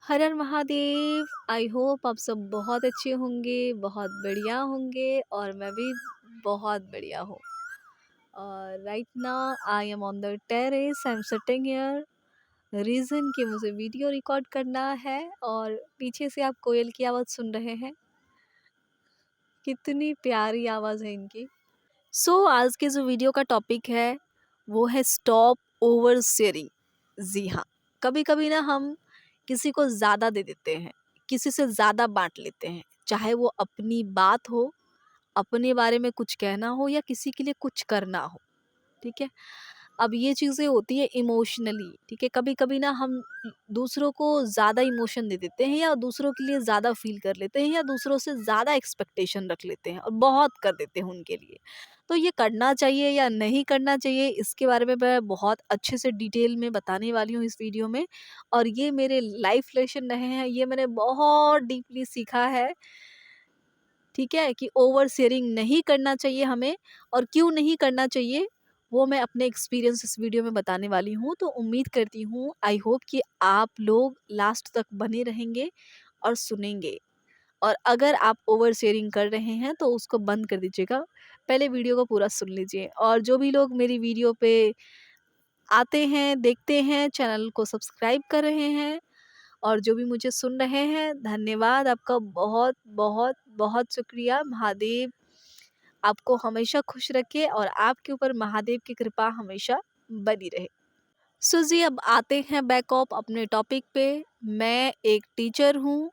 Her her Mahadev. I hope आप सब बहुत अच्छे होंगे, बहुत बढ़िया होंगे और मैं भी बहुत बढ़िया हूँ। और right now I am on the terrace, I am sitting here. Reason कि मुझे वीडियो रिकॉर्ड करना है और पीछे से आप कोयल की आवाज़ सुन रहे हैं। कितनी प्यारी आवाज़ है इनकी। आज के जो वीडियो का टॉपिक है वो है स्टॉप ओवर शेयरिंग। जी हाँ, कभी कभी ना हम किसी को ज़्यादा दे देते हैं, किसी से ज़्यादा बांट लेते हैं, चाहे वो अपनी बात हो, अपने बारे में कुछ कहना हो या किसी के लिए कुछ करना हो। ठीक है, अब ये चीज़ें होती है इमोशनली। ठीक है, कभी कभी ना हम दूसरों को ज़्यादा इमोशन दे देते हैं या दूसरों के लिए ज़्यादा फील कर लेते हैं या दूसरों से ज़्यादा एक्सपेक्टेशन रख लेते हैं और बहुत कर देते हैं उनके लिए। तो ये करना चाहिए या नहीं करना चाहिए, इसके बारे में मैं बहुत अच्छे से डिटेल में बताने वाली हूँ इस वीडियो में। और ये मेरे लाइफ लेसन रहे हैं, ये मैंने बहुत डीपली सीखा है। ठीक है, कि ओवर शेयरिंग नहीं करना चाहिए हमें, और क्यों नहीं करना चाहिए वो मैं अपने एक्सपीरियंस इस वीडियो में बताने वाली हूँ। तो उम्मीद करती हूँ, आई होप कि आप लोग लास्ट तक बने रहेंगे और सुनेंगे। और अगर आप ओवर शेयरिंग कर रहे हैं तो उसको बंद कर दीजिएगा, पहले वीडियो को पूरा सुन लीजिए। और जो भी लोग मेरी वीडियो पे आते हैं, देखते हैं, चैनल को सब्सक्राइब कर रहे हैं और जो भी मुझे सुन रहे हैं, धन्यवाद आपका, बहुत बहुत बहुत शुक्रिया। महादेव आपको हमेशा खुश रखे और आपके ऊपर महादेव की कृपा हमेशा बनी रहे। जी, अब आते हैं बैक ऑफ अपने टॉपिक पे। मैं एक टीचर हूँ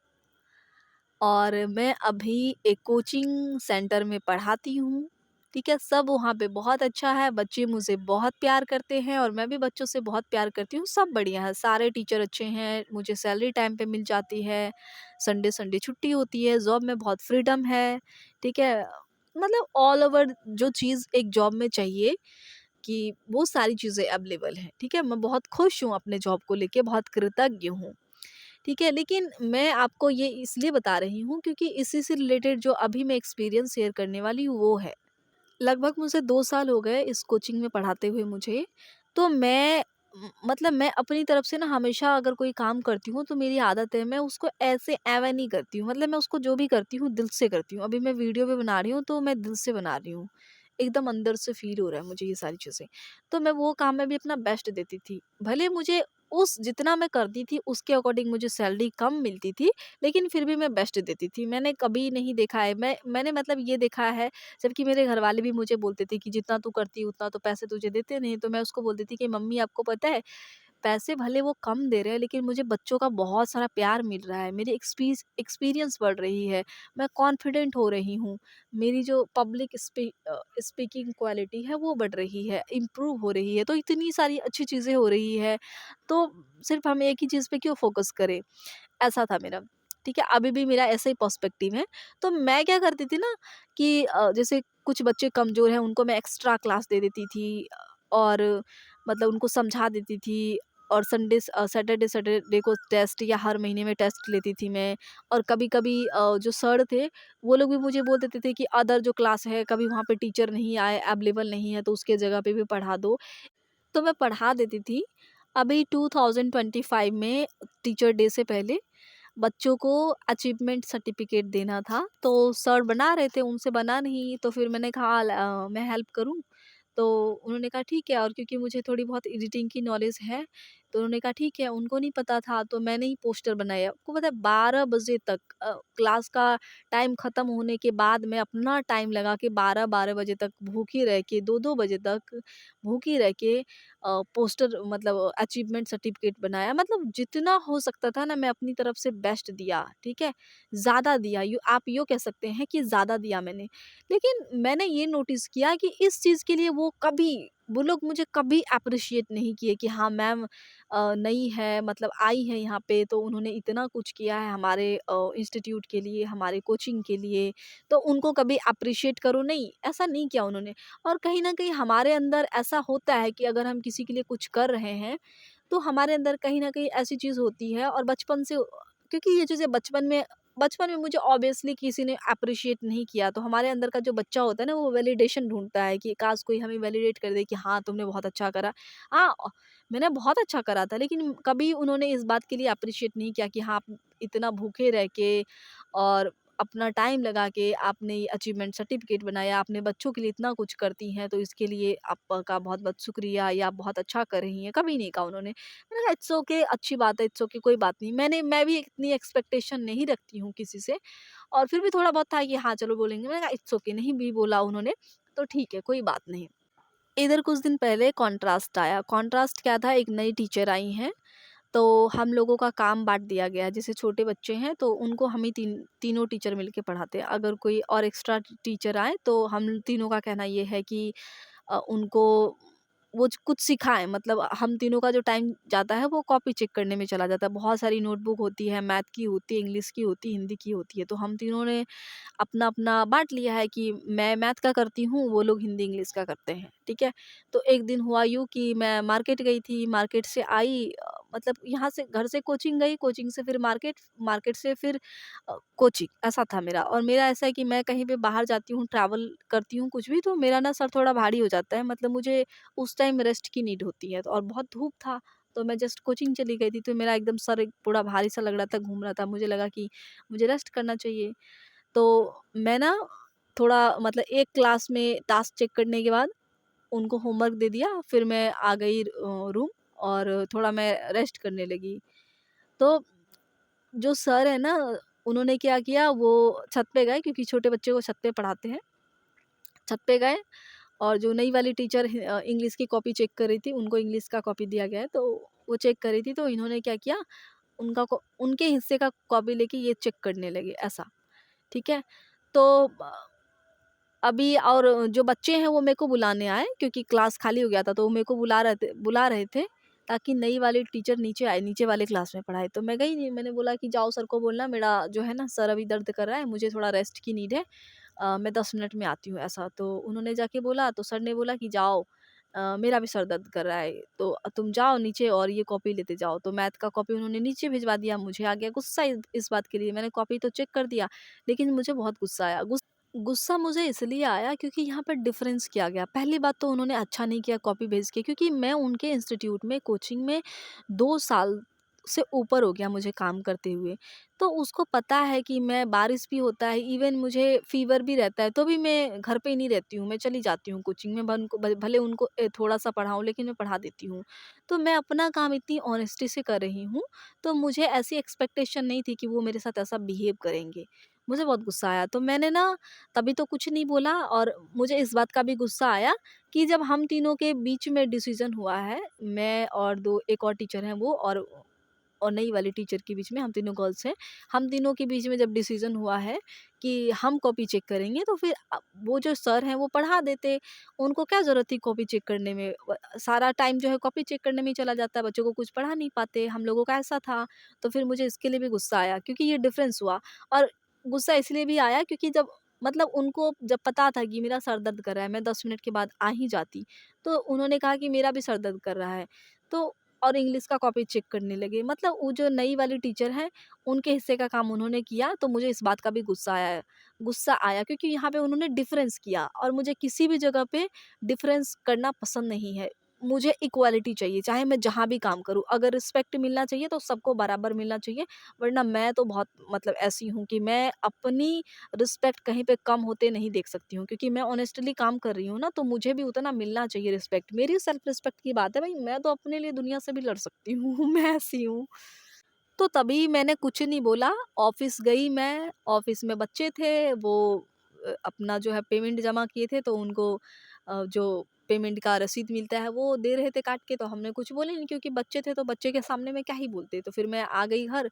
और मैं अभी एक कोचिंग सेंटर में पढ़ाती हूँ। ठीक है, सब वहाँ पे बहुत अच्छा है, बच्चे मुझे बहुत प्यार करते हैं और मैं भी बच्चों से बहुत प्यार करती हूँ। सब बढ़िया है, सारे टीचर अच्छे हैं, मुझे सैलरी टाइम पे मिल जाती है, संडे संडे छुट्टी होती है, जॉब में बहुत फ्रीडम है। ठीक है, मतलब ऑल ओवर जो चीज़ एक जॉब में चाहिए कि वो सारी चीज़ें अवेलेबल हैं। ठीक है, मैं बहुत खुश हूँ अपने जॉब को लेके, बहुत कृतज्ञ हूँ। ठीक है, लेकिन मैं आपको ये इसलिए बता रही हूँ क्योंकि इसी से रिलेटेड जो अभी मैं एक्सपीरियंस शेयर करने वाली हूँ वो है। लगभग मुझे 2 साल हो गए इस कोचिंग में पढ़ाते हुए मुझे। तो मतलब मैं अपनी तरफ से ना हमेशा अगर कोई काम करती हूँ तो मेरी आदत है मैं उसको ऐसे एवे नहीं करती हूँ। मतलब मैं उसको जो भी करती हूँ दिल से करती हूँ। अभी मैं वीडियो भी बना रही हूँ तो मैं दिल से बना रही हूँ। एकदम अंदर से फ़ील हो रहा है मुझे ये सारी चीज़ें। तो मैं वो काम में भी अपना बेस्ट देती थी। भले मुझे उस जितना मैं करती थी उसके अकॉर्डिंग मुझे सैलरी कम मिलती थी, लेकिन फिर भी मैं बेस्ट देती थी। मैंने कभी नहीं देखा है, मैंने मतलब ये देखा है, जबकि मेरे घरवाले भी मुझे बोलते थे कि जितना तू करती उतना तो पैसे तुझे देते नहीं। तो मैं उसको बोलती थी कि मम्मी आपको पता है, पैसे भले वो कम दे रहे हैं लेकिन मुझे बच्चों का बहुत सारा प्यार मिल रहा है, मेरी एक्सपीरियंस बढ़ रही है, मैं कॉन्फिडेंट हो रही हूँ, मेरी जो पब्लिक स्पीकिंग क्वालिटी है वो बढ़ रही है, इम्प्रूव हो रही है, तो इतनी सारी अच्छी चीज़ें हो रही है। तो सिर्फ हम एक ही चीज़ पे क्यों फोकस करें, ऐसा था मेरा। ठीक है, अभी भी मेरा ऐसा ही पर्सपेक्टिव है। तो मैं क्या करती थी ना कि जैसे कुछ बच्चे कमज़ोर हैं उनको मैं एक्स्ट्रा क्लास दे देती थी, और मतलब उनको समझा देती थी। और सैटरडे सैटरडे को टेस्ट या हर महीने में टेस्ट लेती थी मैं। और कभी-कभी जो सर थे वो लोग भी मुझे बोल देते थे कि अदर जो क्लास है कभी वहाँ पे टीचर नहीं आए, अवेलेबल नहीं है तो उसके जगह पे भी पढ़ा दो। तो मैं पढ़ा देती थी। अभी 2025 में टीचर डे से पहले बच्चों को अचीवमेंट सर्टिफिकेट देना था, तो सर बना रहे थे, उनसे बना नहीं, तो फिर मैंने कहा मैं हेल्प करूँ? तो उन्होंने कहा ठीक है, और क्योंकि मुझे थोड़ी बहुत एडिटिंग की नॉलेज है, तो उन्होंने कहा ठीक है, उनको नहीं पता था तो मैंने ही पोस्टर बनाया। आपको पता है 12 बजे तक क्लास का टाइम ख़त्म होने के बाद मैं अपना टाइम लगा के 12-12 बजे तक भूखी रह के 2-2 बजे तक भूखी रह के पोस्टर मतलब अचीवमेंट सर्टिफिकेट बनाया। मतलब जितना हो सकता था ना मैं अपनी तरफ से बेस्ट दिया, ठीक है? ज़्यादा दिया, यूँ आप यूँ कह सकते हैं कि ज़्यादा दिया मैंने। लेकिन मैंने ये नोटिस किया कि इस चीज़ के लिए वो लोग मुझे कभी एप्रिशिएट नहीं किए कि हाँ मैम नई है, मतलब आई है यहाँ पे तो उन्होंने इतना कुछ किया है हमारे इंस्टीट्यूट के लिए, हमारे कोचिंग के लिए, तो उनको कभी एप्रिशिएट करो, नहीं, ऐसा नहीं किया उन्होंने। और कहीं न कहीं हमारे अंदर ऐसा होता है कि अगर हम किसी के लिए कुछ कर रहे हैं, तो हमारे अंदर कहीं न कहीं ऐसी चीज़ होती है, और बचपन से क्योंकि ये चीज़ें बचपन में बचपन में मुझे ऑब्वियसली किसी ने एप्रिशिएट नहीं किया, तो हमारे अंदर का जो बच्चा होता है ना, वो वैलिडेशन ढूँढता है कि काश कोई हमें वैलिडेट कर दे कि हाँ, तुमने बहुत अच्छा करा। हाँ, मैंने बहुत अच्छा करा था, लेकिन कभी उन्होंने इस बात के लिए एप्रिशिएट नहीं किया कि हाँ, आप इतना भूखे रह के और अपना टाइम लगा के आपने ये अचीवमेंट सर्टिफिकेट बनाया, अपने बच्चों के लिए इतना कुछ करती हैं, तो इसके लिए आपका बहुत-बहुत शुक्रिया, या आप बहुत अच्छा कर रही हैं, कभी नहीं कहा उन्होंने। मैंने कहा इट्स ओके, अच्छी बात है, इट्स ओके, कोई बात नहीं। मैं भी इतनी एक्सपेक्टेशन नहीं रखती हूँ किसी से, और फिर भी थोड़ा बहुत था कि हाँ, चलो बोलेंगे। मैंने कहा इट्स ओके, नहीं भी बोला उन्होंने तो ठीक है, कोई बात नहीं। इधर कुछ दिन पहले कॉन्ट्रास्ट आया। कॉन्ट्रास्ट क्या था, एक नई टीचर आई हैं, तो हम लोगों का काम बाँट दिया गया है। जैसे छोटे बच्चे हैं तो उनको हम ही तीनों टीचर मिलके पढ़ाते हैं। अगर कोई और एक्स्ट्रा टीचर आए तो हम तीनों का कहना ये है कि उनको वो कुछ सिखाएँ, मतलब हम तीनों का जो टाइम जाता है वो कॉपी चेक करने में चला जाता है। बहुत सारी नोटबुक होती है, मैथ की होती है, इंग्लिश की होती है, हिंदी की होती है। तो हम तीनों ने अपना-अपना बाँट लिया है कि मैं मैथ का करती हूँ, वो लोग हिंदी इंग्लिश का करते हैं, ठीक है? तो एक दिन हुआ यूँ कि मैं मार्केट गई थी, मार्केट से आई, मतलब यहाँ से घर से कोचिंग गई, कोचिंग से फिर मार्केट, मार्केट से फिर कोचिंग, ऐसा था मेरा। और मेरा ऐसा है कि मैं कहीं पे बाहर जाती हूँ, ट्रैवल करती हूँ कुछ भी, तो मेरा ना सर थोड़ा भारी हो जाता है, मतलब मुझे उस टाइम रेस्ट की नीड होती है। तो और बहुत धूप था, तो मैं जस्ट कोचिंग चली गई थी, तो मेरा एकदम सर एक पूरा भारी-सा लग रहा था, घूम रहा था। मुझे लगा कि मुझे रेस्ट करना चाहिए। तो मैं ना थोड़ा, मतलब एक क्लास में टास्क चेक करने के बाद उनको होमवर्क दे दिया, फिर मैं आ गई रूम, और थोड़ा मैं रेस्ट करने लगी। तो जो सर है ना, उन्होंने क्या किया, वो छत पे गए, क्योंकि छोटे बच्चे को छत पे पढ़ाते हैं। छत पे गए, और जो नई वाली टीचर इंग्लिश की कॉपी चेक कर रही थी, उनको इंग्लिश का कॉपी दिया गया है, तो वो चेक कर रही थी, तो इन्होंने क्या किया, उनके हिस्से का कॉपी लेके ये चेक करने लगे, ऐसा, ठीक है? तो अभी और जो बच्चे हैं वो मेरे को बुलाने आए, क्योंकि क्लास खाली हो गया था, तो वो मेरे को बुला रहे थे ताकि नई वाली टीचर नीचे आए, नीचे वाले क्लास में पढ़ाए। तो मैं गई नहीं, मैंने बोला कि जाओ सर को बोलना मेरा जो है ना सर अभी दर्द कर रहा है, मुझे थोड़ा रेस्ट की नीड है, मैं 10 मिनट में आती हूँ, ऐसा। तो उन्होंने जाके बोला, तो सर ने बोला कि जाओ, मेरा भी सर दर्द कर रहा है, तो तुम जाओ नीचे और ये कॉपी लेते जाओ। तो मैथ का कॉपी उन्होंने नीचे भिजवा दिया। मुझे आ गया गुस्सा इस बात के लिए। मैंने कॉपी तो चेक कर दिया, लेकिन मुझे बहुत गुस्सा आया। गुस्सा मुझे इसलिए आया क्योंकि यहाँ पर डिफरेंस किया गया। पहली बात तो उन्होंने अच्छा नहीं किया कॉपी भेज के, क्योंकि मैं उनके इंस्टीट्यूट में कोचिंग में 2 साल से ऊपर हो गया मुझे काम करते हुए। तो उसको पता है कि मैं, बारिश भी होता है, इवन मुझे फ़ीवर भी रहता है, तो भी मैं घर पे ही नहीं रहती हूँ, मैं चली जाती हूँ कोचिंग में। भले उनको थोड़ा-सा पढ़ाऊँ, लेकिन मैं पढ़ा देती हूँ। तो मैं अपना काम इतनी ऑनेस्टी से कर रही हूँ, तो मुझे ऐसी एक्सपेक्टेशन नहीं थी कि वो मेरे साथ ऐसा बिहेव करेंगे। मुझे बहुत गुस्सा आया, तो मैंने ना तभी तो कुछ नहीं बोला। और मुझे इस बात का भी गुस्सा आया कि जब हम तीनों के बीच में डिसीजन हुआ है, मैं और 2 एक और टीचर हैं वो, और नई वाली टीचर के बीच में, हम तीनों गर्ल्स हैं, हम तीनों के बीच में जब डिसीजन हुआ है कि हम कॉपी चेक करेंगे, तो फिर वो जो सर हैं वो पढ़ा देते। उनको क्या ज़रूरत थी कॉपी चेक करने में, सारा टाइम जो है कॉपी चेक करने में ही चला जाता है, बच्चों को कुछ पढ़ा नहीं पाते, हम लोगों का ऐसा था। तो फिर मुझे इसके लिए भी गुस्सा आया, क्योंकि ये डिफरेंस हुआ। और गुस्सा इसलिए भी आया क्योंकि जब, मतलब उनको जब पता था कि मेरा सर दर्द कर रहा है, मैं 10 मिनट के बाद आ ही जाती, तो उन्होंने कहा कि मेरा भी सर दर्द कर रहा है। तो और इंग्लिश का कॉपी चेक करने लगे। मतलब वो जो नई वाली टीचर हैं, उनके हिस्से का काम उन्होंने किया, तो मुझे इस बात का भी गुस्सा आया, क्योंकि यहाँ पे उन्होंने डिफ़रेंस किया, और मुझे किसी भी जगह पे डिफ़रेंस करना पसंद नहीं है। मुझे इक्वालिटी चाहिए, चाहे मैं जहाँ भी काम करूँ। अगर रिस्पेक्ट मिलना चाहिए तो सबको बराबर मिलना चाहिए, वरना मैं तो बहुत, मतलब ऐसी हूँ कि मैं अपनी रिस्पेक्ट कहीं पे कम होते नहीं देख सकती हूँ, क्योंकि मैं ऑनेस्टली काम कर रही हूँ ना, तो मुझे भी उतना मिलना चाहिए रिस्पेक्ट। मेरी सेल्फ रिस्पेक्ट की बात है भाई, मैं तो अपने लिए दुनिया से भी लड़ सकती हूँ। मैं ऐसी हूँ। तो तभी मैंने कुछ नहीं बोला। ऑफिस गई मैं, ऑफिस में बच्चे थे, वो अपना जो है पेमेंट जमा किए थे, तो उनको जो पेमेंट का रसीद मिलता है वो दे रहे थे काट के, तो हमने कुछ बोले नहीं, क्योंकि बच्चे थे, तो बच्चे के सामने में क्या ही बोलते। तो फिर मैं आ गई घर,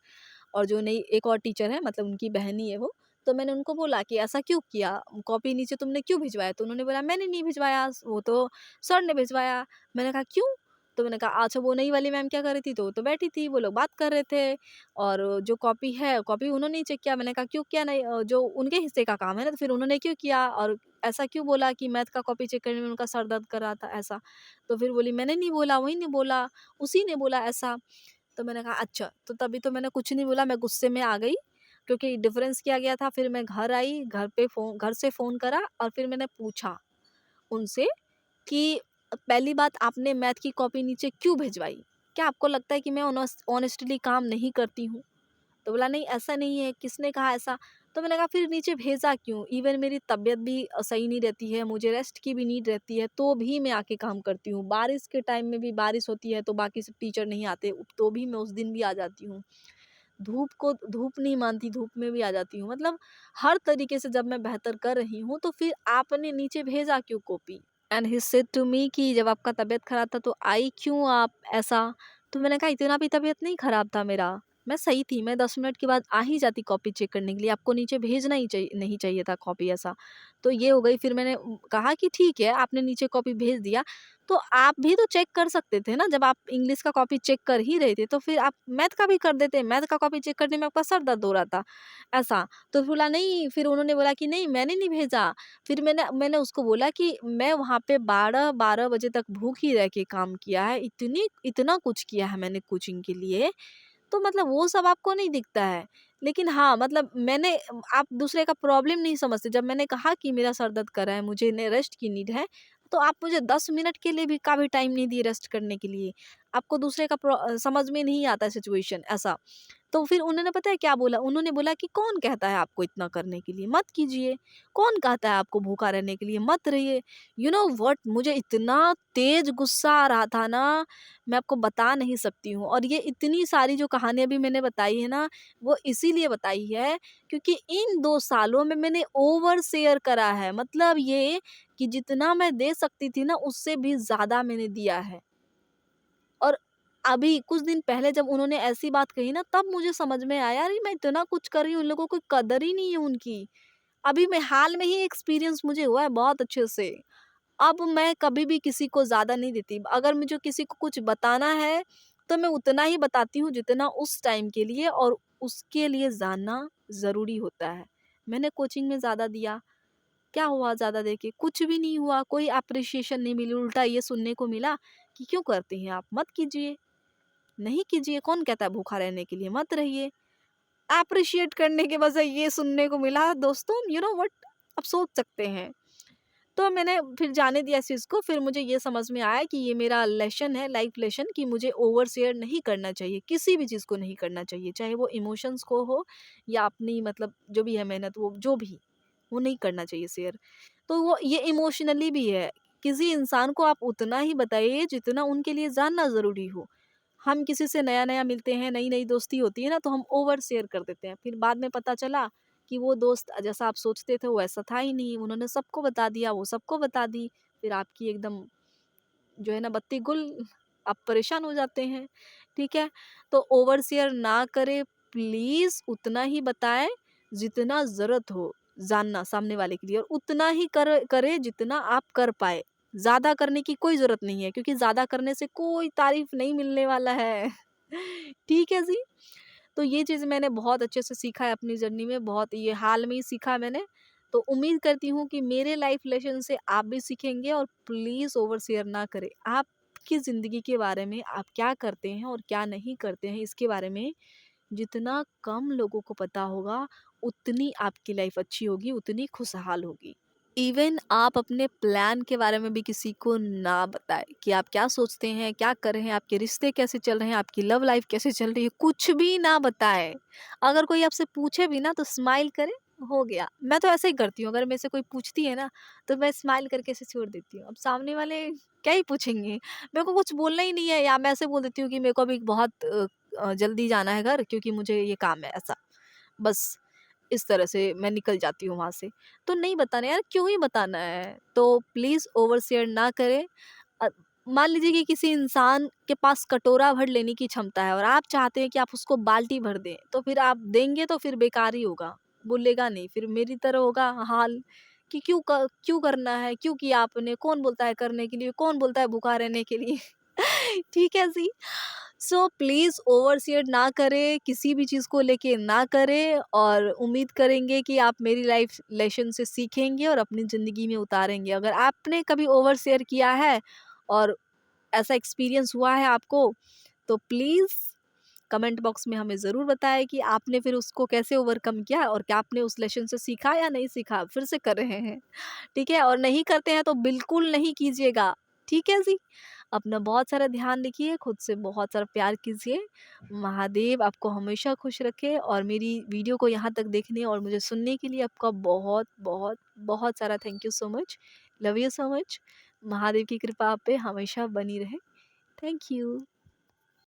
और जो नई एक और टीचर है, मतलब उनकी बहन ही है वो, तो मैंने उनको बोला कि ऐसा क्यों किया? कॉपी नीचे तुमने क्यों भिजवाया? तो उन्होंने बोला मैंने नहीं भिजवाया, वो तो सर ने भिजवाया। मैंने कहा क्यों? तो मैंने कहा अच्छा, वो नई वाली मैम क्या कर रही थी? तो वो तो बैठी थी, वो लोग बात कर रहे थे, और जो कॉपी है, कॉपी उन्होंने ही चेक किया। मैंने कहा क्यों किया? नहीं, जो उनके हिस्से का काम है ना, तो फिर उन्होंने क्यों किया? और ऐसा क्यों बोला कि मैथ का कॉपी चेक करने में उनका सर दर्द कर रहा था, ऐसा? तो फिर बोली मैंने नहीं बोला, वही ने बोला, उसी ने बोला ऐसा। तो मैंने कहा अच्छा, तो तभी तो मैंने कुछ नहीं बोला, मैं गुस्से में आ गई। क्योंकि डिफरेंस किया गया था। फिर मैं घर आई, घर से फ़ोन करा और फिर मैंने पूछा उनसे कि पहली बात, आपने मैथ की कॉपी नीचे क्यों भिजवाई? क्या आपको लगता है कि मैं ऑनेस्टली काम नहीं करती हूँ? तो बोला नहीं ऐसा नहीं है, किसने कहा ऐसा? तो मैंने कहा फिर नीचे भेजा क्यों? इवन मेरी तबीयत भी सही नहीं रहती है, मुझे रेस्ट की भी नीड रहती है, तो भी मैं आके काम करती हूँ। बारिश के टाइम में भी, बारिश होती है तो बाकी सब टीचर नहीं आते, तो भी मैं उस दिन भी आ जाती हूँ। धूप नहीं मानती, धूप में भी आ जाती हूँ। मतलब हर तरीके से जब मैं बेहतर कर रही हूँ, तो फिर आपने नीचे भेजा क्यों copy? And he said to me कि जब आपका तबीयत खराब था तो आई क्यों आप ऐसा? तो मैंने कहा इतना भी तबीयत नहीं खराब था मेरा, मैं सही थी, मैं 10 मिनट के बाद आ ही जाती कॉपी चेक करने के लिए, आपको नीचे भेजना ही नहीं चाहिए था कॉपी ऐसा। तो ये हो गई। फिर मैंने कहा कि ठीक है, आपने नीचे कॉपी भेज दिया, तो आप भी तो चेक कर सकते थे ना, जब आप इंग्लिश का कॉपी चेक कर ही रहे थे तो फिर आप मैथ का भी कर देते। मैथ का कॉपी चेक करने में आपका सर दर्द हो रहा था ऐसा। तो बोला नहीं, फिर उन्होंने बोला कि नहीं मैंने नहीं भेजा। फिर मैंने उसको बोला कि मैं वहाँ पे 12 बजे तक भूख ही रह के काम किया है, इतना कुछ किया है मैंने कोचिंग के लिए, तो मतलब वो सब आपको नहीं दिखता है। लेकिन हाँ, मतलब आप दूसरे का प्रॉब्लम नहीं समझते। जब मैंने कहा कि मेरा सर दर्द कर रहा है, मुझे ने रेस्ट की नीड है, तो आप मुझे 10 मिनट के लिए भी का भी टाइम नहीं दिए रेस्ट करने के लिए। आपको दूसरे का समझ में नहीं आता सिचुएशन ऐसा। तो फिर उन्होंने पता है क्या बोला? उन्होंने बोला कि कौन कहता है आपको इतना करने के लिए? मत कीजिए। कौन कहता है आपको भूखा रहने के लिए? मत रहिए। यू नो व्हाट, मुझे इतना तेज़ गुस्सा आ रहा था ना, मैं आपको बता नहीं सकती हूँ। और ये इतनी सारी जो कहानी अभी मैंने बताई है ना, वो इसीलिए बताई है क्योंकि इन 2 सालों में मैंने ओवर शेयर करा है। मतलब ये कि जितना मैं दे सकती थी ना, उससे भी ज़्यादा मैंने दिया है। और अभी कुछ दिन पहले जब उन्होंने ऐसी बात कही ना, तब मुझे समझ में आया, अरे मैं इतना कुछ कर रही हूँ, उन लोगों को कदर ही नहीं है उनकी। अभी मैं हाल में ही एक्सपीरियंस मुझे हुआ है बहुत अच्छे से। अब मैं कभी भी किसी को ज़्यादा नहीं देती। अगर मुझे किसी को कुछ बताना है, तो मैं उतना ही बताती हूँ जितना उस टाइम के लिए और उसके लिए जानना ज़रूरी होता है। मैंने कोचिंग में ज़्यादा दिया, क्या हुआ ज़्यादा देके? कुछ भी नहीं हुआ, कोई एप्रिशिएशन नहीं मिली, उल्टा ये सुनने को मिला कि क्यों करती हैं आप? मत कीजिए। नहीं कीजिए, कौन कहता है भूखा रहने के लिए? मत रहिए। एप्रिशिएट करने के बजाय ये सुनने को मिला दोस्तों, यू नो व्हाट, आप सोच सकते हैं। तो मैंने फिर जाने दिया इस चीज़ को, फिर मुझे ये समझ में आया कि ये मेरा लेसन है, लाइफ लेसन, कि मुझे ओवर शेयर नहीं करना चाहिए, किसी भी चीज़ को नहीं करना चाहिए, चाहे वो इमोशंस को हो या अपनी मतलब जो भी है मेहनत, वो जो भी, वो नहीं करना चाहिए शेयर। तो वो ये इमोशनली भी है, किसी इंसान को आप उतना ही बताइए जितना उनके लिए जानना ज़रूरी हो। हम किसी से नया-नया मिलते हैं, नई-नई दोस्ती होती है ना, तो हम ओवर शेयर कर देते हैं। फिर बाद में पता चला कि वो दोस्त जैसा आप सोचते थे वो ऐसा था ही नहीं। उन्होंने सबको बता दिया, वो सबको बता दी। फिर आपकी एकदम जो है ना बत्ती गुल, आप परेशान हो जाते हैं, ठीक है? तो ओवर शेयर ना करें प्लीज़, उतना ही बताएँ जितना ज़रूरत हो जानना सामने वाले के लिए, और उतना ही करें जितना आप कर पाएँ। ज़्यादा करने की कोई ज़रूरत नहीं है, क्योंकि ज़्यादा करने से कोई तारीफ़ नहीं मिलने वाला है। ठीक है जी? तो ये चीज़ मैंने बहुत अच्छे से सीखा है अपनी जर्नी में, बहुत ये हाल में ही सीखा मैंने। तो उम्मीद करती हूँ कि मेरे लाइफ लेसन से आप भी सीखेंगे, और प्लीज़ ओवर शेयर ना करें। आपकी ज़िंदगी के बारे में आप क्या करते हैं और क्या नहीं करते हैं, इसके बारे में जितना कम लोगों को पता होगा, उतनी आपकी लाइफ अच्छी होगी, उतनी खुशहाल होगी। इवन आप अपने प्लान के बारे में भी किसी को ना बताएं कि आप क्या सोचते हैं, क्या कर रहे हैं, आपके रिश्ते कैसे चल रहे हैं, आपकी लव लाइफ कैसे चल रही है, कुछ भी ना बताएं। अगर कोई आपसे पूछे भी ना, तो स्माइल करें, हो गया। मैं तो ऐसे ही करती हूँ, अगर मेरे से कोई पूछती है ना, तो मैं स्माइल करके ऐसे छोड़ देती हूँ। अब सामने वाले क्या ही पूछेंगे, मेरे को कुछ बोलना ही नहीं है, या मैं ऐसे बोल देती हूँ कि मेरे को अभी बहुत जल्दी जाना है घर, क्योंकि मुझे ये काम है ऐसा, बस इस तरह से मैं निकल जाती हूँ वहाँ से। तो नहीं बताना यार, क्यों ही बताना है? तो प्लीज़ ओवर शेयर ना करें। अ, मान लीजिए कि किसी इंसान के पास कटोरा भर लेने की क्षमता है और आप चाहते हैं कि आप उसको बाल्टी भर दें, तो फिर आप देंगे तो फिर बेकार ही होगा, बोलेगा नहीं, फिर मेरी तरह होगा हाल कि क्यों करना है? क्यों किया आपने? कौन बोलता है करने के लिए? कौन बोलता है भूखा रहने के लिए? ठीक है जी। सो प्लीज़ ओवर शेयर ना करें, किसी भी चीज़ को लेके ना करें, और उम्मीद करेंगे कि आप मेरी लाइफ लेसन से सीखेंगे और अपनी ज़िंदगी में उतारेंगे। अगर आपने कभी ओवर शेयर किया है और ऐसा एक्सपीरियंस हुआ है आपको, तो प्लीज़ कमेंट बॉक्स में हमें ज़रूर बताएं कि आपने फिर उसको कैसे ओवरकम किया और क्या आपने उस लेसन से सीखा या नहीं सीखा, फिर से कर रहे हैं, ठीक है? और नहीं करते हैं तो बिल्कुल नहीं कीजिएगा, ठीक है जी? अपना बहुत सारा ध्यान रखिए, खुद से बहुत सारा प्यार कीजिए। महादेव आपको हमेशा खुश रखे और मेरी वीडियो को यहाँ तक देखने और मुझे सुनने के लिए आपका बहुत, बहुत, बहुत सारा thank you so much. Love you so much. Mahadev की कृपा आप पे हमेशा बनी रहे। Thank you.